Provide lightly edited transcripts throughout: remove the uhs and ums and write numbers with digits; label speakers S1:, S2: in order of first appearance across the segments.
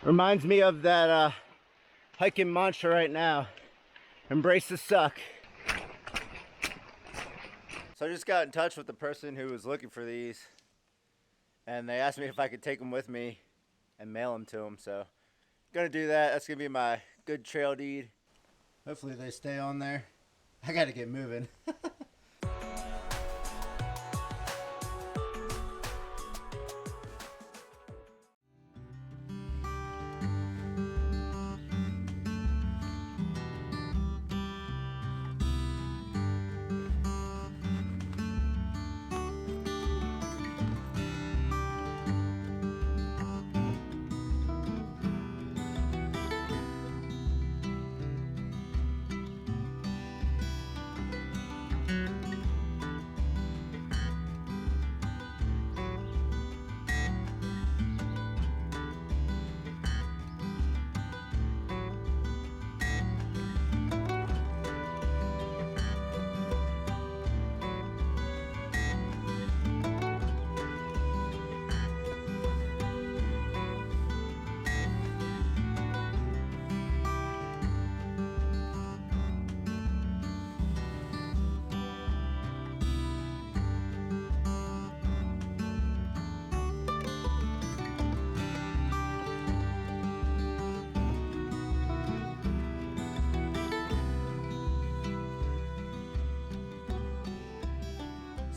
S1: Reminds me of that hiking mantra right now. Embrace the suck. So I just got in touch with the person who was looking for these, and they asked me if I could take them with me and mail them to them. So I'm gonna do that. That's gonna be my good trail deed. Hopefully they stay on there. I gotta get moving.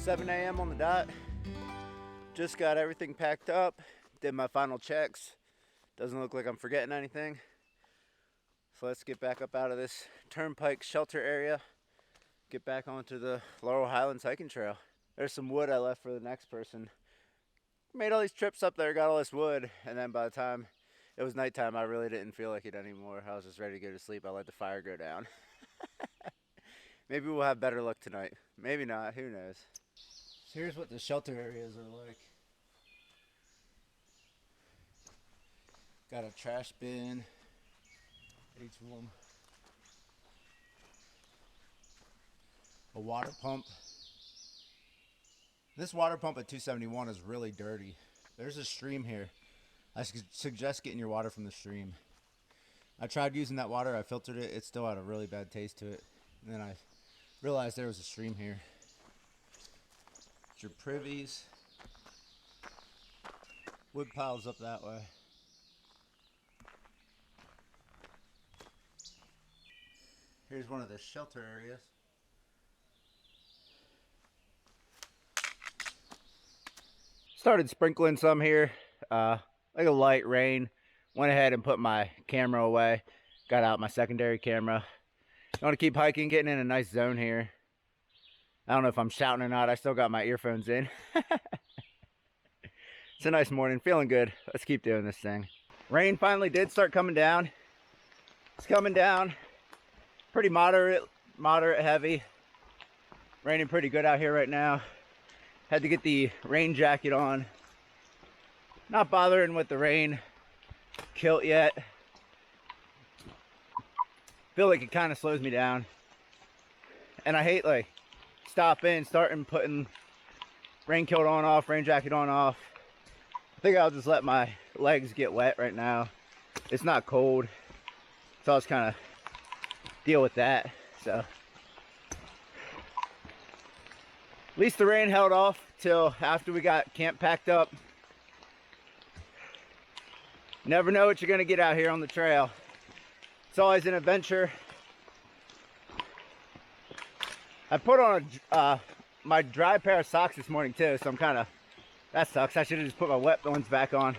S1: 7 a.m. on the dot. Just got everything packed up. Did my final checks. Doesn't look like I'm forgetting anything. So let's get back up out of this turnpike shelter area. Get back onto the Laurel Highlands Hiking Trail. There's some wood I left for the next person. Made all these trips up there, got all this wood, and then by the time it was nighttime, I really didn't feel like it anymore. I was just ready to go to sleep. I let the fire go down. Maybe we'll have better luck tonight. Maybe not, who knows. So here's what the shelter areas are like. Got a trash bin at each of them. A water pump. This water pump at 271 is really dirty. There's a stream here. I suggest getting your water from the stream. I tried using that water, I filtered it, it still had a really bad taste to it. And then I realized there was a stream here. Your privies. Wood piles up that way. Here's one of the shelter areas. Started sprinkling some here, like a light rain. Went ahead and put my camera away. Got out my secondary camera. I want to keep hiking, getting in a nice zone here. I don't know if I'm shouting or not. I still got my earphones in. It's a nice morning, feeling good. Let's keep doing this thing. Rain finally did start coming down. It's coming down. Pretty moderate heavy. Raining pretty good out here right now. Had to get the rain jacket on. Not bothering with the rain kilt yet. Feel like it kind of slows me down. And I hate like starting putting rain kilt on off, rain jacket on off. I think I'll just let my legs get wet right now. It's not cold, so I'll just kind of deal with that. So at least the rain held off till after we got camp packed up. Never know what you're gonna get out here on the trail. It's always an adventure. I put on my dry pair of socks this morning too, so I'm kind of, that sucks. I should have just put my wet ones back on.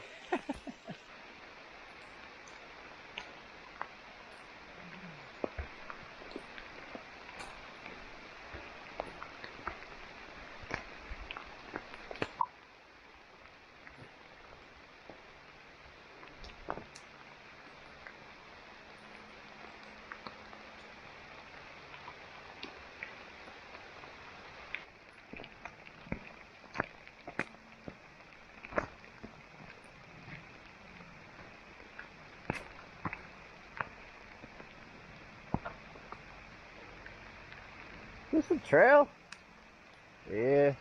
S1: Is this a trail? Yeah.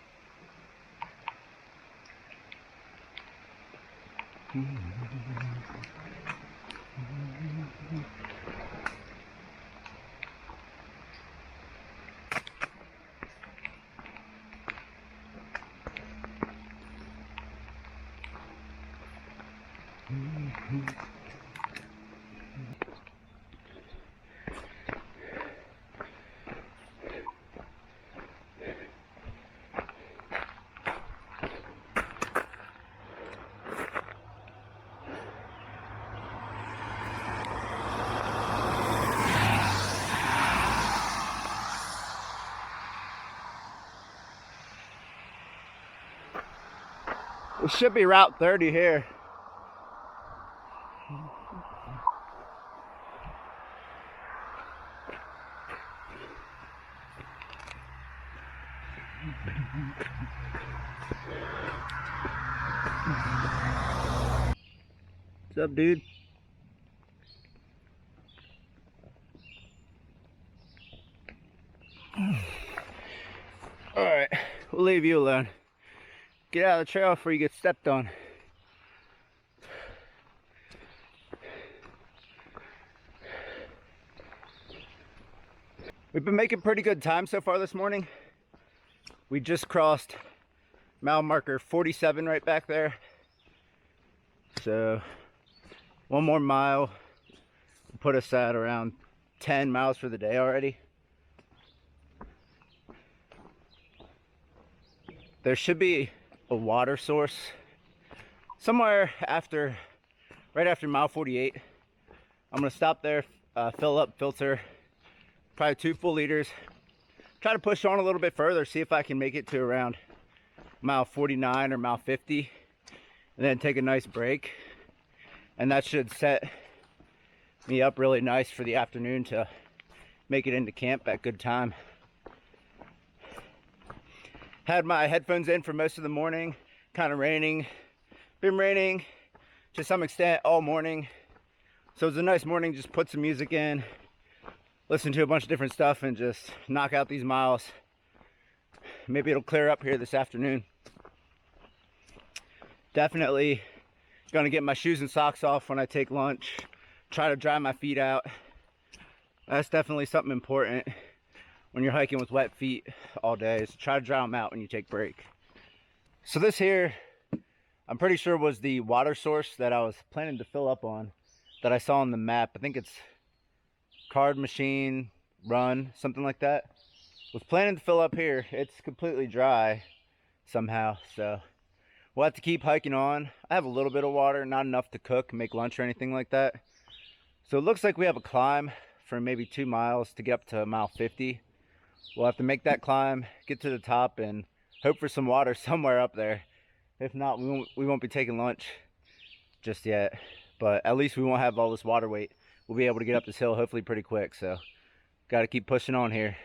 S1: It should be Route 30 here. What's up, dude? Alright, we'll leave you alone. Get out of the trail before you get stepped on. We've been making pretty good time so far this morning. We just crossed mile marker 47 right back there. So 1 more mile will put us at around 10 miles for the day already. There should be a water source somewhere right after mile 48. I'm gonna stop there, fill up, filter, probably 2 full liters. Try to push on a little bit further, see if I can make it to around mile 49 or mile 50, and then take a nice break. And that should set me up really nice for the afternoon to make it into camp at good time. Had my headphones in for most of the morning, kind of raining. Been raining to some extent all morning. So it was a nice morning, just put some music in, listen to a bunch of different stuff, and just knock out these miles. Maybe it'll clear up here this afternoon. Definitely gonna get my shoes and socks off when I take lunch. Try to dry my feet out. That's definitely something important when you're hiking with wet feet all day, is try to dry them out when you take a break. So this here, I'm pretty sure was the water source that I was planning to fill up on, that I saw on the map. I think it's Card Machine Run, something like that. Was planning to fill up here. It's completely dry somehow, so we'll have to keep hiking on. I have a little bit of water, not enough to cook, make lunch or anything like that. So it looks like we have a climb for maybe 2 miles to get up to mile 50. We'll have to make that climb, get to the top, and hope for some water somewhere up there. If not, we won't be taking lunch just yet. But at least we won't have all this water weight. We'll be able to get up this hill hopefully pretty quick. So got to keep pushing on here.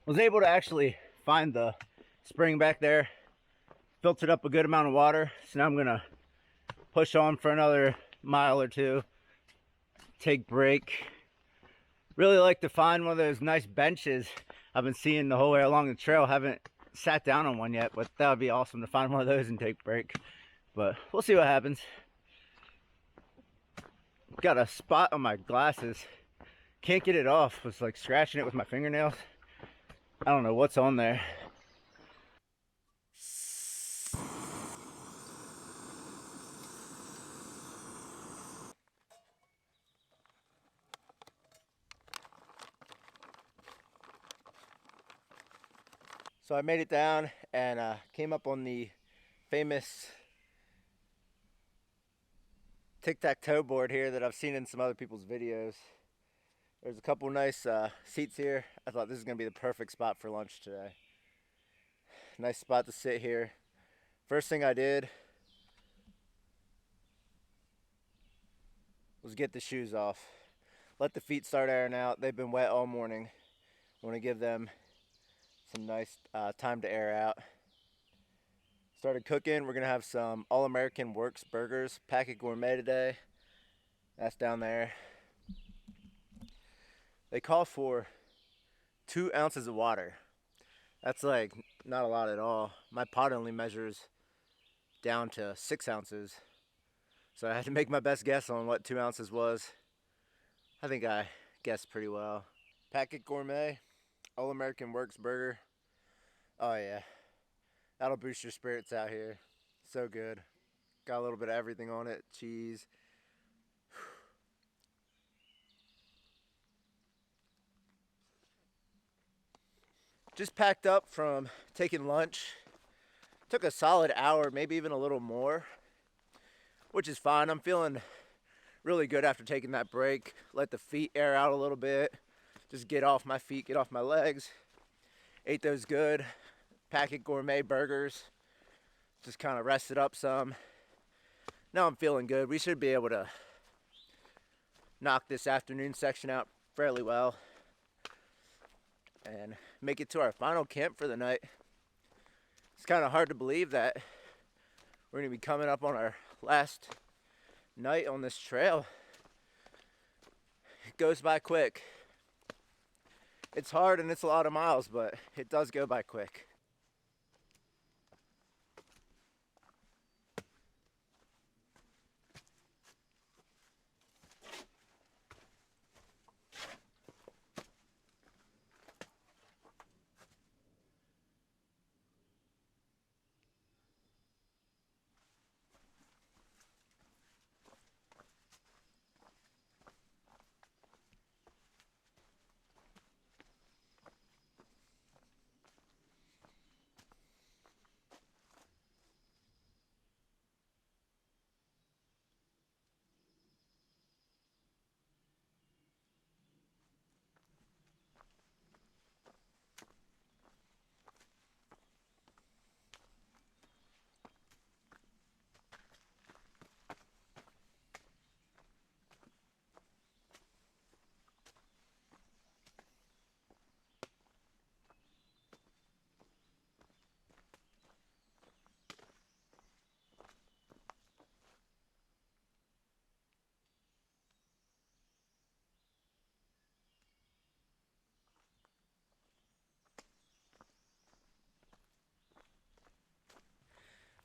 S1: Was able to actually find the spring back there, filtered up a good amount of water. So now I'm gonna push on for another mile or 2, take break. Really like to find one of those nice benches I've been seeing the whole way along the trail. Haven't sat down on one yet, but that would be awesome to find one of those and take break. But we'll see what happens. Got a spot on my glasses, can't get it off. Was like scratching it with my fingernails. I don't know what's on there. So I made it down and came up on the famous tic-tac-toe board here that I've seen in some other people's videos. There's a couple nice seats here. I thought this is gonna be the perfect spot for lunch today. Nice spot to sit here. First thing I did was get the shoes off. let the feet start airing out. They've been wet all morning. Want to give them some nice time to air out. Started cooking. We're gonna have some All-American Works burgers, Packet Gourmet today. That's down there. They call for 2 ounces of water. That's like not a lot at all. My pot only measures down to 6 ounces. So I had to make my best guess on what 2 ounces was. I think I guessed pretty well. Packet Gourmet, All-American Works burger. Oh yeah, that'll boost your spirits out here. So good. Got a little bit of everything on it. Cheese. Just packed up from taking lunch. Took a solid hour, maybe even a little more, which is fine. I'm feeling really good after taking that break. Let the feet air out a little bit. Just get off my feet, get off my legs. Ate those good Packet Gourmet burgers. Just kind of rested up some. Now I'm feeling good. We should be able to knock this afternoon section out fairly well and make it to our final camp for the night. It's kind of hard to believe that we're going to be coming up on our last night on this trail. It goes by quick. It's hard and it's a lot of miles, but it does go by quick.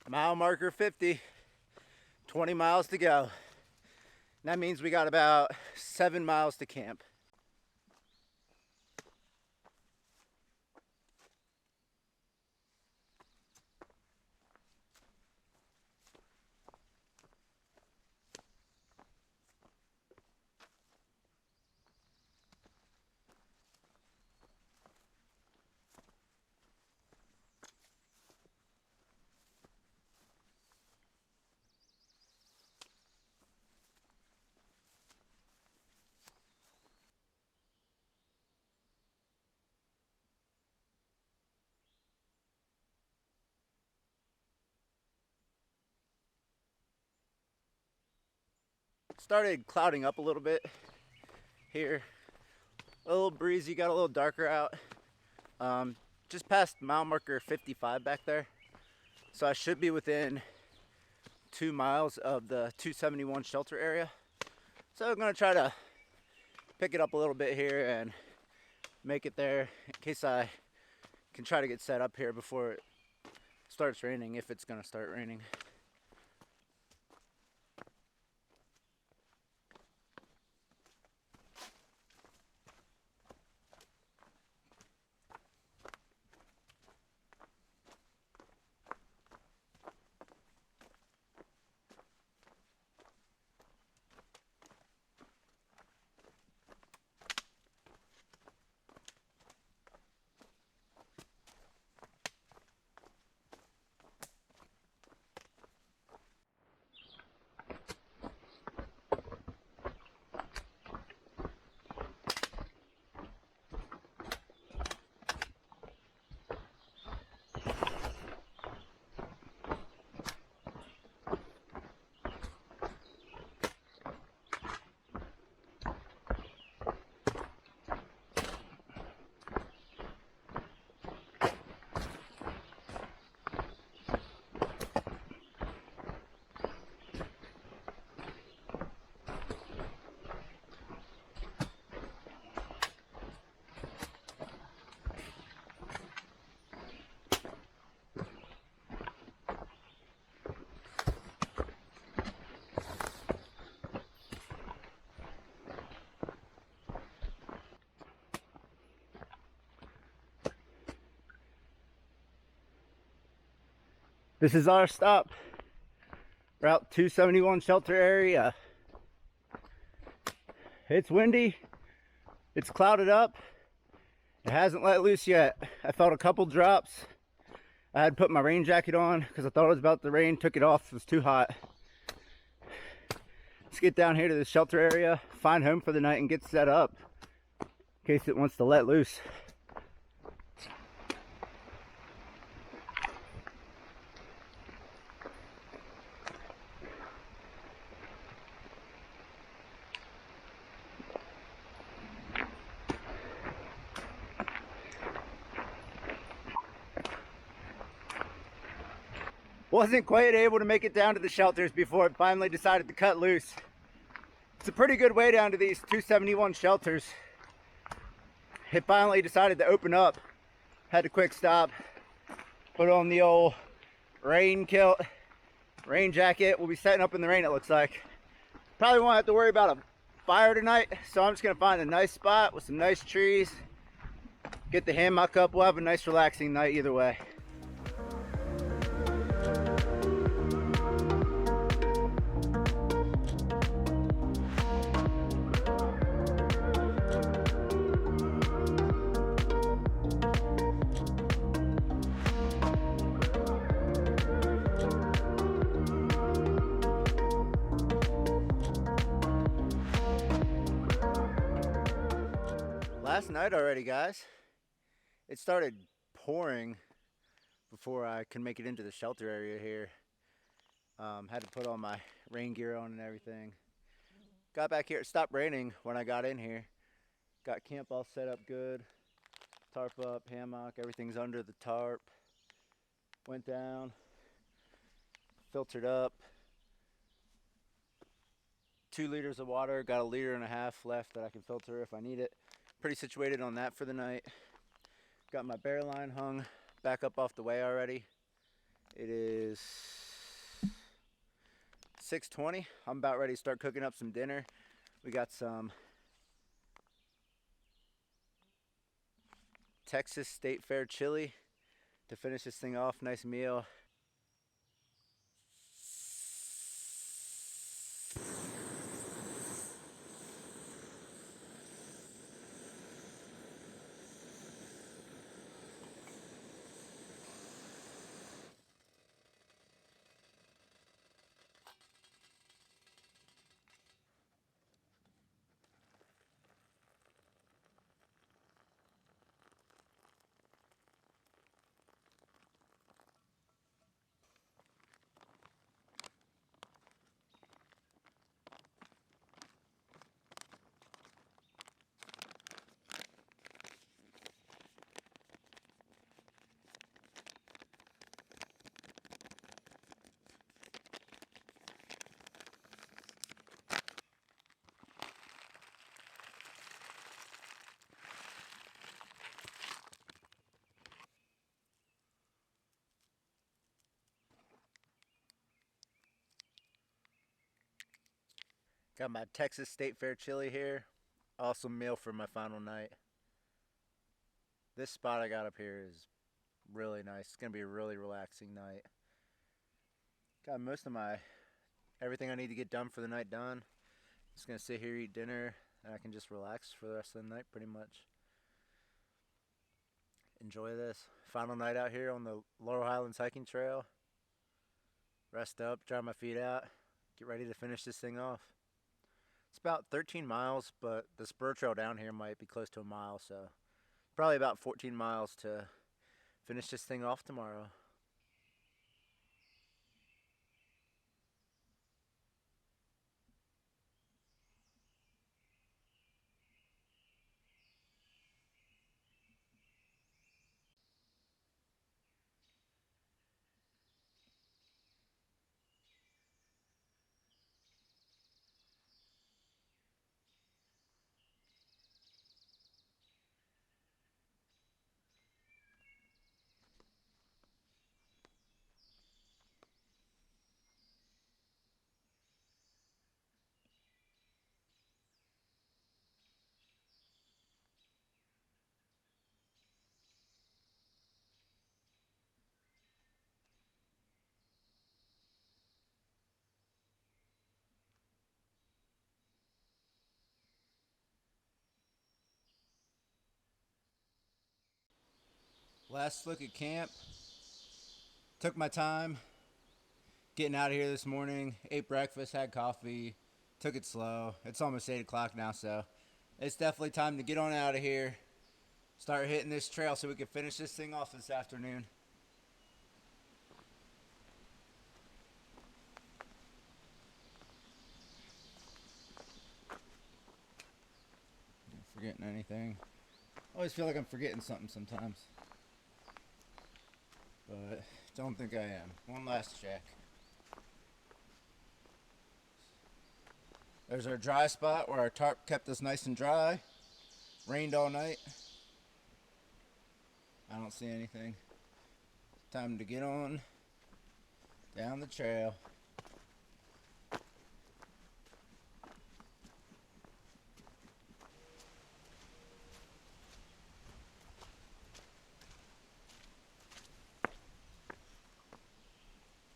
S1: Mile marker 50, 20 miles to go. That means we got about 7 miles to camp. Started clouding up a little bit here. A little breezy, got a little darker out. Just past mile marker 55 back there. So I should be within 2 miles of the 271 shelter area. So I'm gonna try to pick it up a little bit here and make it there in case I can try to get set up here before it starts raining, if it's gonna start raining. This is our stop. Route 271 shelter area. It's windy. It's clouded up. It hasn't let loose yet. I felt a couple drops. I had put my rain jacket on because I thought it was about to rain. Took it off. It was too hot. Let's get down here to the shelter area, find home for the night, and get set up in case it wants to let loose. Wasn't quite able to make it down to the shelters before it finally decided to cut loose. It's a pretty good way down to these 271 shelters. It finally decided to open up. Had to quick stop, put on the old rain kilt, rain jacket. We'll be setting up in the rain, it looks like. Probably won't have to worry about a fire tonight, so I'm just gonna find a nice spot with some nice trees, get the hammock up. We'll have a nice relaxing night either way. Last night already, guys. It started pouring before I could make it into the shelter area here. Had to put all my rain gear on and everything. Got back here, it stopped raining when I got in here. Got camp all set up good. Tarp up, hammock, everything's under the tarp. Went down, filtered up. 2 liters of water, got 1.5 liters left that I can filter if I need it. Pretty situated on that for the night. Got my bear line hung back up off the way already. It is 6:20. I'm about ready to start cooking up some dinner. We got some Texas State Fair chili to finish this thing off. Nice meal. Got my Texas State Fair chili here. Awesome meal for my final night. This spot I got up here is really nice. It's gonna be a really relaxing night. Got most of everything I need to get done for the night done. Just gonna sit here, eat dinner, and I can just relax for the rest of the night pretty much. Enjoy this. Final night out here on the Laurel Highlands Hiking Trail. Rest up, dry my feet out, get ready to finish this thing off. It's about 13 miles, but the spur trail down here might be close to a mile, so probably about 14 miles to finish this thing off tomorrow. Last look at camp. Took my time getting out of here this morning. Ate breakfast, had coffee, took it slow. It's almost 8 o'clock now, so it's definitely time to get on out of here. Start hitting this trail so we can finish this thing off this afternoon. Forgetting anything? I always feel like I'm forgetting something sometimes, but don't think I am. One last check. There's our dry spot where our tarp kept us nice and dry. Rained all night. I don't see anything. Time to get on down the trail.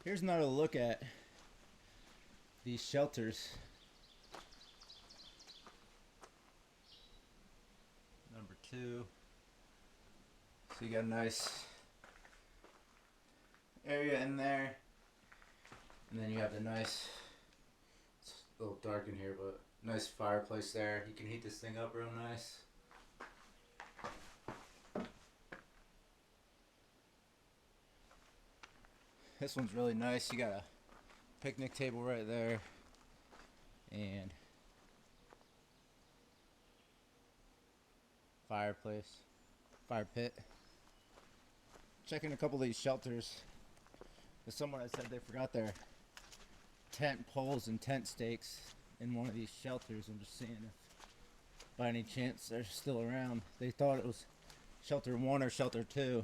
S1: Here's another look at these shelters. Number 2. So you got a nice area in there. And then you have the nice, it's a little dark in here, but nice fireplace there. You can heat this thing up real nice. This one's really nice. You got a picnic table right there. And fireplace, fire pit. Checking a couple of these shelters. There's someone that said they forgot their tent poles and tent stakes in one of these shelters. I'm just seeing if by any chance they're still around. They thought it was shelter 1 or shelter 2.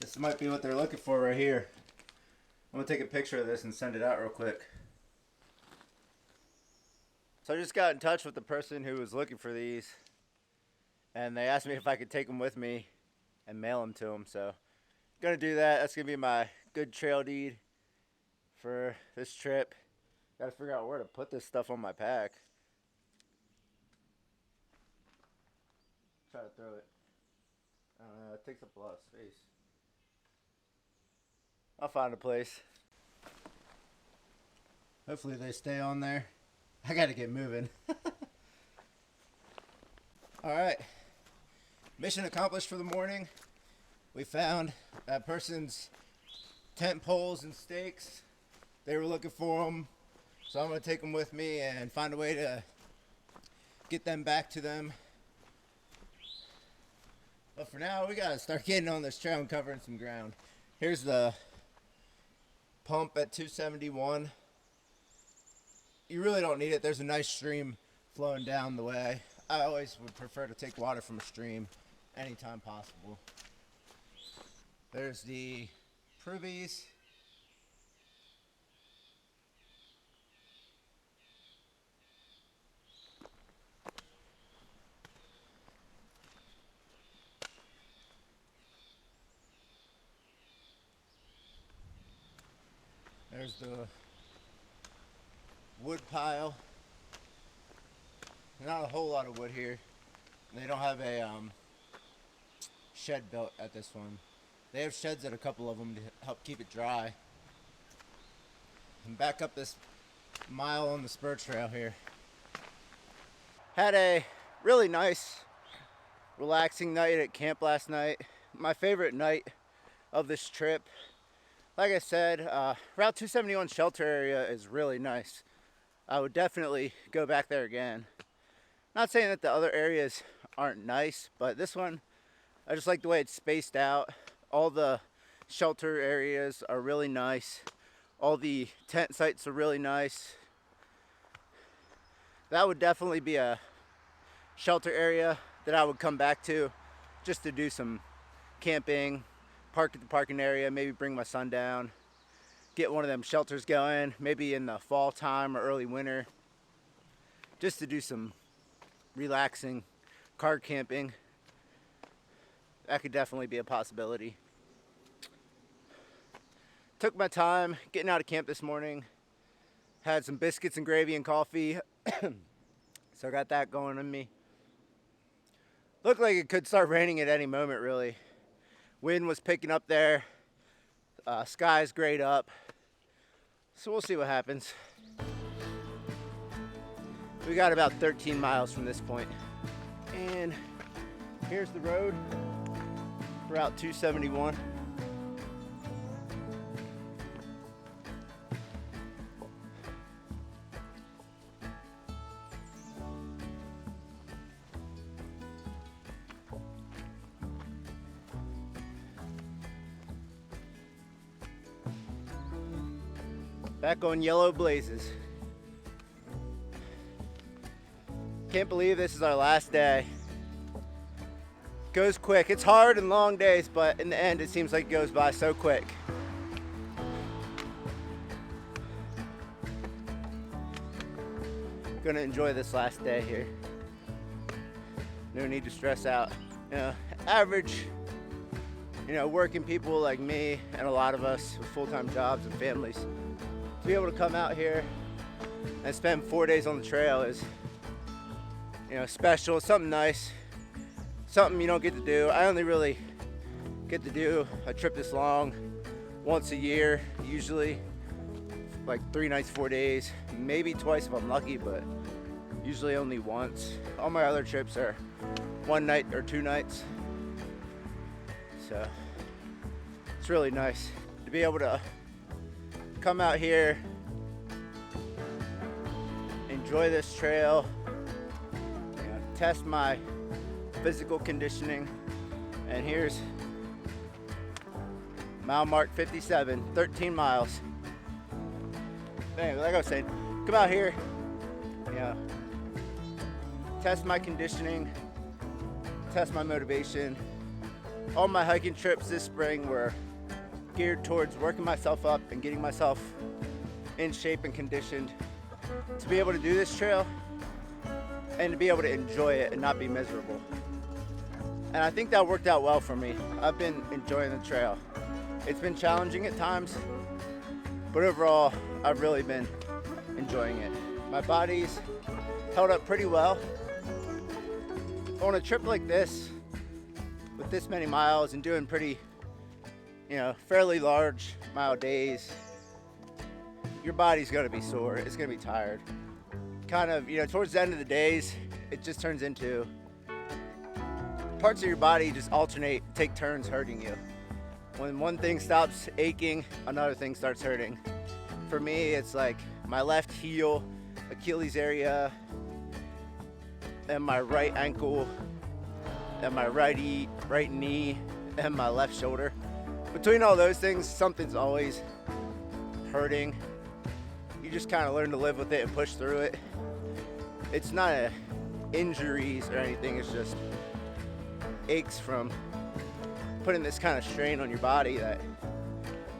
S1: This might be what they're looking for right here. I'm gonna take a picture of this and send it out real quick. So I just got in touch with the person who was looking for these, and they asked me if I could take them with me and mail them to them. So I'm gonna do that. That's gonna be my good trail deed for this trip. Gotta figure out where to put this stuff on my pack. Try to throw it. I don't know, it takes up a lot of space. I'll find a place. Hopefully they stay on there. I gotta get moving. Alright. Mission accomplished for the morning. We found that person's tent poles and stakes. They were looking for them. So I'm gonna take them with me and find a way to get them back to them. But for now, we gotta start getting on this trail and covering some ground. Here's the pump at 271. You really don't need it. There's a nice stream flowing down the way. I always would prefer to take water from a stream anytime possible. There's the privies. There's the wood pile. Not a whole lot of wood here. They don't have a shed built at this one. They have sheds at a couple of them to help keep it dry. And back up this mile on the spur trail here. Had a really nice, relaxing night at camp last night. My favorite night of this trip. Like I said, Route 271 shelter area is really nice. I would definitely go back there again. Not saying that the other areas aren't nice, but this one, I just like the way it's spaced out. All the shelter areas are really nice. All the tent sites are really nice. That would definitely be a shelter area that I would come back to just to do some camping, park at the parking area, maybe bring my son down, get one of them shelters going, maybe in the fall time or early winter, just to do some relaxing car camping. That could definitely be a possibility. Took my time getting out of camp this morning. Had some biscuits and gravy and coffee. So I got that going on me. Looked like it could start raining at any moment, really. Wind was picking up there. Sky's grayed up. So we'll see what happens. We got about 13 miles from this point. And here's the road. Route 271. Back on Yellow Blazes. Can't believe this is our last day. Goes quick. It's hard and long days, but in the end it seems like it goes by so quick. Gonna enjoy this last day here. No need to stress out. Average, working people like me and a lot of us with full-time jobs and families, to be able to come out here and spend 4 days on the trail is, special. Something nice, something you don't get to do. I only really get to do a trip this long once a year, usually, like 3 nights, 4 days, maybe twice if I'm lucky, but usually only once. All my other trips are 1 night or 2 nights. So it's really nice to be able to come out here, enjoy this trail, test my physical conditioning. And here's mile mark 57, 13 miles. Anyway, like I was saying, come out here, test my conditioning, test my motivation. All my hiking trips this spring were geared towards working myself up and getting myself in shape and conditioned to be able to do this trail and to be able to enjoy it and not be miserable. And I think that worked out well for me. I've been enjoying the trail. It's been challenging at times, but overall, I've really been enjoying it. My body's held up pretty well. On a trip like this, with this many miles and doing pretty, fairly large mile days, your body's gonna be sore. It's gonna be tired. Kind of, towards the end of the days, it just turns into parts of your body just alternate, take turns hurting you. When one thing stops aching, another thing starts hurting. For me, it's like my left heel, Achilles area, and my right ankle, and my right knee, and my left shoulder. Between all those things, something's always hurting. You just kind of learn to live with it and push through it. It's not injuries or anything, it's just aches from putting this kind of strain on your body that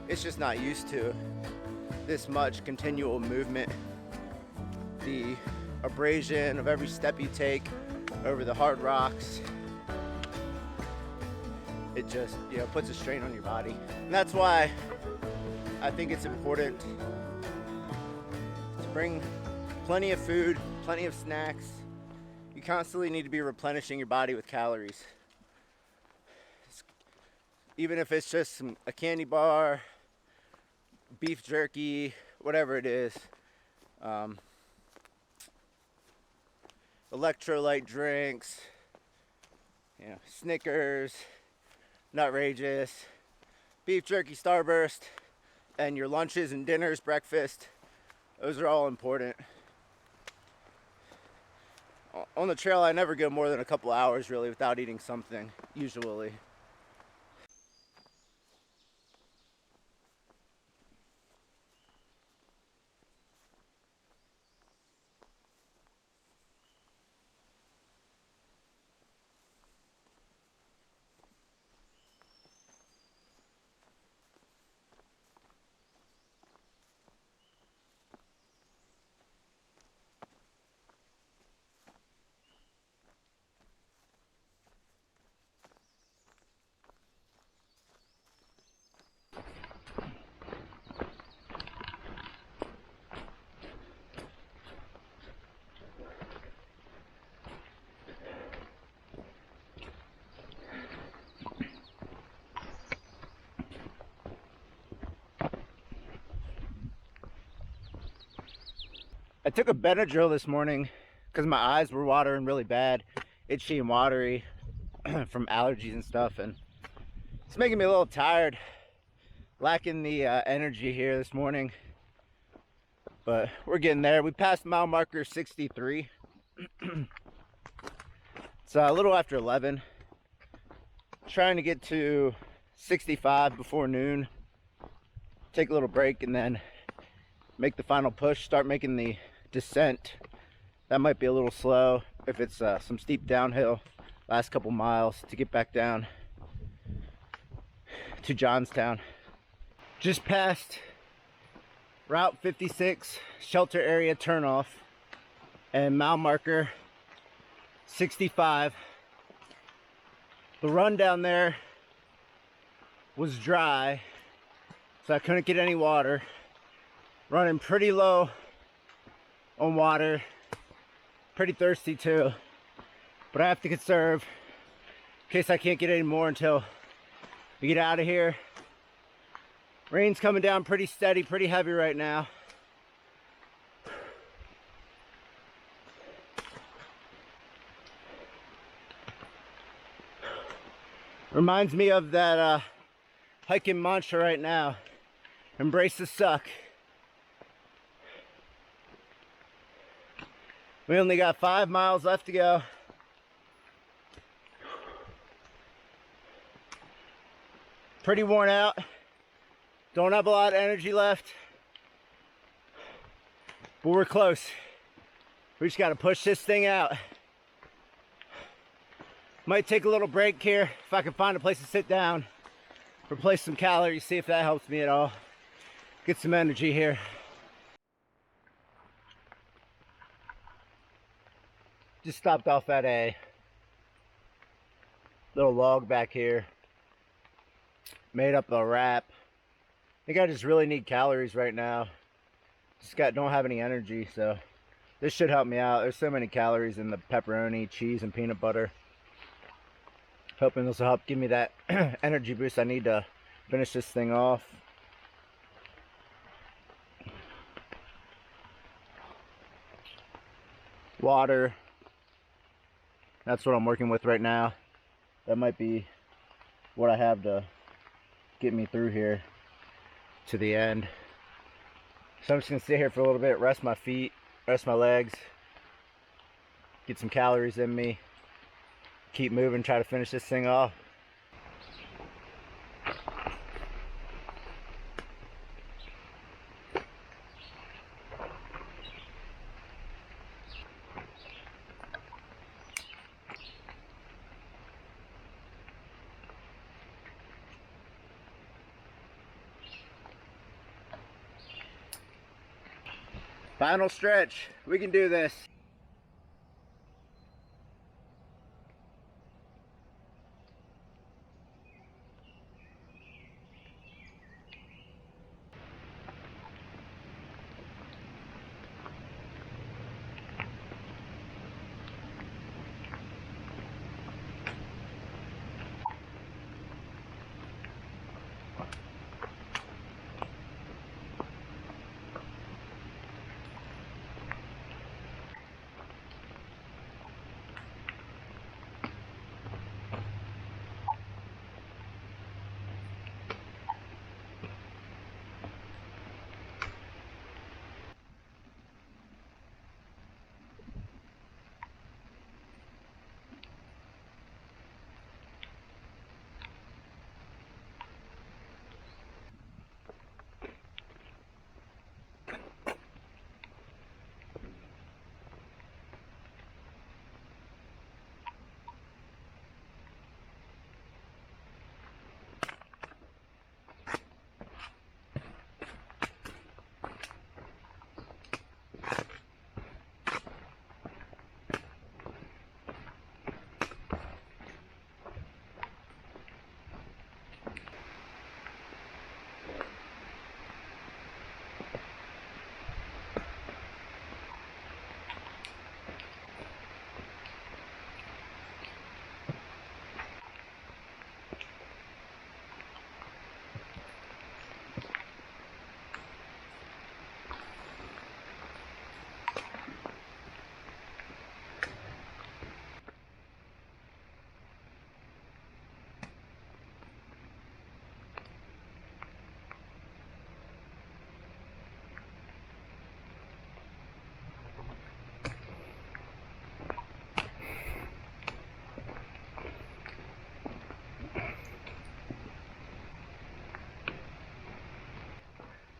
S1: it's just not used to. This much continual movement, the abrasion of every step you take over the hard rocks, it just puts a strain on your body. And that's why I think it's important to bring plenty of food, plenty of snacks. You constantly need to be replenishing your body with calories. Even if it's just a candy bar, beef jerky, whatever it is, electrolyte drinks, Snickers, Nutrageous, beef jerky Starburst, and your lunches and dinners, breakfast, those are all important. On the trail, I never go more than a couple hours really without eating something, usually. I took a Benadryl this morning because my eyes were watering really bad, itchy and watery from allergies and stuff, and it's making me a little tired, lacking the energy here this morning. But we're getting there. We passed mile marker 63. It's a little after 11. Trying to get to 65 before noon. Take a little break and then make the final push. Start making the descent. That might be a little slow if it's some steep downhill last couple miles to get back down to Johnstown. Just past Route 56 shelter area turnoff and mile marker 65. The run down there was dry, so I couldn't get any water. Running pretty low on water, pretty thirsty too, but I have to conserve in case I can't get any more until we get out of here. Rain's coming down pretty steady, pretty heavy right now. Reminds me of that hiking mantra right now. Embrace the suck. We only got 5 miles left to go. Pretty worn out. Don't have a lot of energy left, but we're close. We just got to push this thing out. Might take a little break here if I can find a place to sit down, replace some calories, see if that helps me at all. Get some energy here. Just stopped off at a little log back here. Made up a wrap. I think I just really need calories right now. Don't have any energy, so this should help me out. There's so many calories in the pepperoni, cheese, and peanut butter. Hoping this will help give me that energy boost I need to finish this thing off. Water. That's what I'm working with right now. That might be what I have to get me through here to the end. So I'm just gonna sit here for a little bit, rest my feet, rest my legs, get some calories in me, keep moving, try to finish this thing off. Final stretch. We can do this.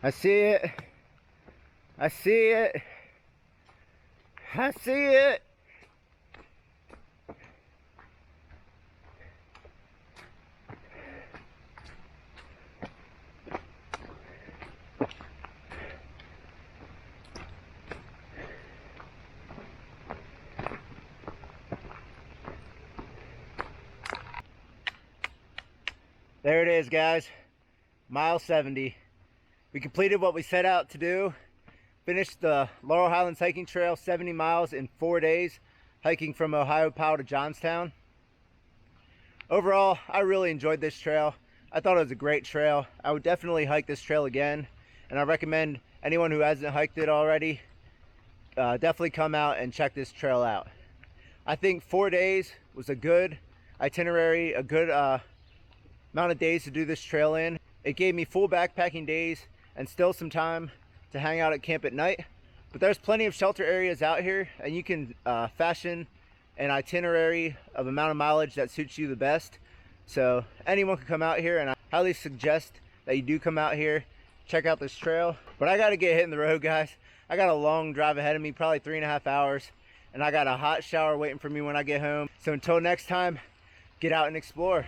S1: I see it. I see it. I see it. There it is, guys. Mile 70. We completed what we set out to do. Finished the Laurel Highlands Hiking Trail, 70 miles in 4 days, hiking from Ohio Powell to Johnstown. Overall, I really enjoyed this trail. I thought it was a great trail. I would definitely hike this trail again, and I recommend anyone who hasn't hiked it already, definitely come out and check this trail out. I think 4 days was a good itinerary, a good amount of days to do this trail in. It gave me full backpacking days and still some time to hang out at camp at night. But there's plenty of shelter areas out here, and you can fashion an itinerary of amount of mileage that suits you the best. So anyone can come out here, and I highly suggest that you do come out here, check out this trail. But I gotta get hitting the road, guys. I got a long drive ahead of me, probably 3.5 hours, and I got a hot shower waiting for me when I get home. So until next time, get out and explore.